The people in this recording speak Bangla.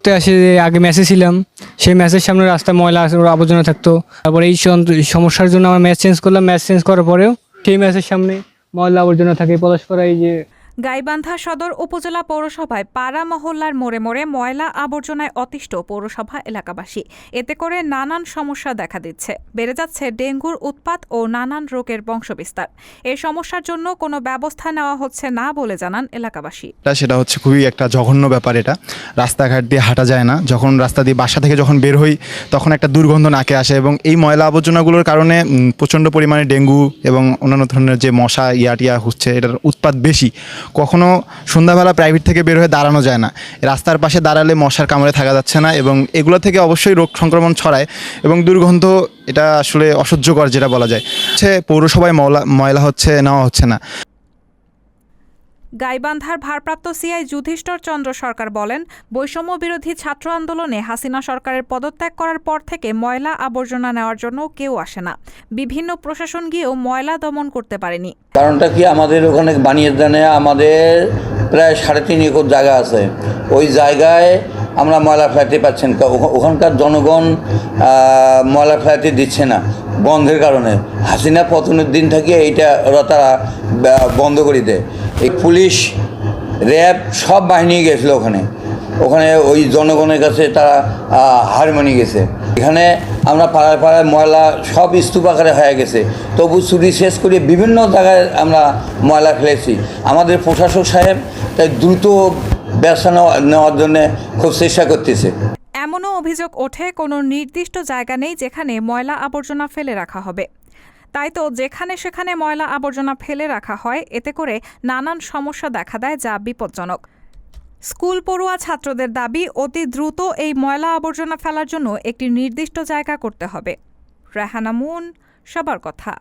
করতে আসে যে আগে ম্যাচে ছিলাম, সেই ম্যাচের সামনে রাস্তা ময়লা আবর্জনা থাকতো। তারপরে এই সমস্যার জন্য আমরা ম্যাচ চেঞ্জ করলাম। ম্যাচ চেঞ্জ করার পরেও সেই ম্যাচের সামনে ময়লা আবর্জনা থাকে। পলাশপাড়া এই যে গাইবান্ধা সদর উপজেলা পৌরসভায় পাড়া মহল্লার মোড়ে মোড়ে ময়লা আবর্জনায় অতিষ্ঠ পৌরসভা এলাকাবাসী। এতে করে নানান সমস্যা দেখা দিচ্ছে, বেড়ে যাচ্ছে ডেঙ্গুর উৎপাত ও নানান রোগের বংশবিস্তার। এই সমস্যার জন্য কোনো ব্যবস্থা নেওয়া হচ্ছে না বলে জানান এলাকাবাসী। সেটা হচ্ছে খুবই একটা জঘন্য ব্যাপার। এটা রাস্তাঘাট দিয়ে হাঁটা যায় না। যখন রাস্তা দিয়ে বাসা থেকে যখন বের হই তখন একটা দুর্গন্ধ নাকে আসে, এবং এই ময়লা আবর্জনাগুলোর কারণে প্রচণ্ড পরিমাণে ডেঙ্গু এবং অন্যান্য ধরনের যে মশা টিয়া হচ্ছে, এটার উৎপাত বেশি। কখনো সন্ধ্যাবেলা প্রাইভেট থেকে বের হয়ে দাঁড়ানো যায় না, রাস্তার পাশে দাঁড়ালে মশার কামড়ে থাকা যাচ্ছে না, এবং এগুলো থেকে অবশ্যই রোগ সংক্রমণ ছড়ায় এবং দুর্গন্ধ, এটা আসলে অসহ্যকর যেটা বলা যায়। পৌরসভায় ময়লা নেওয়া হচ্ছে না। গাইবান্ধার ভারপ্রাপ্ত সিআই যুধিষ্ঠির চন্দ্র সরকার বলেন, বৈষম্য বিরোধী ছাত্র আন্দোলনে হাসিনা সরকারের পদত্যাগ করার পর থেকে ময়লা আবর্জনা নেওয়ার জন্য কেউ আসে না। বিভিন্ন প্রশাসন গিয়েও ময়লা দমন করতে পারেনি। কারণটা কি, আমাদের ওখানে বানিয়াদানে আমাদের প্রায় 3.5 একর জায়গা আছে। ওই জায়গায় আমরা ময়লা ফেলাতে পাচ্ছেন, ওখানকার জনগণ ময়লা ফেলাতে দিচ্ছে না বন্ধের কারণে। হাসিনা পতনের দিন থেকে এইটা তারা বন্ধ করে দেয়। এই পুলিশ, র্যাব সব বাহিনী গেছিলো ওখানে ওই জনগণের কাছে তারা হার মানিয়ে গেছে। এখানে আমরা পাড়ায় পাড়ায় ময়লা সব স্তূপ আকারে হয়ে গেছে, তবু চুরি শেষ করে বিভিন্ন জায়গায় আমরা ময়লা ফেলেছি। আমাদের প্রশাসক সাহেব তাই দ্রুত ব্যবস্থা নেওয়ার জন্য খুব চেষ্টা করতেছে। এমনও অভিযোগ ওঠে, কোনো নির্দিষ্ট জায়গা নেই যেখানে ময়লা আবর্জনা ফেলে রাখা হবে। তাই তো যেখানে সেখানে ময়লা আবর্জনা ফেলে রাখা হয়, এতে করে নানান সমস্যা দেখা দেয়, যা বিপজ্জনক। স্কুল পড়ুয়া ছাত্রদের দাবি, অতি দ্রুত এই ময়লা আবর্জনা ফেলার জন্য একটি নির্দিষ্ট জায়গা করতে হবে। রেহানা মুন, সবার কথা।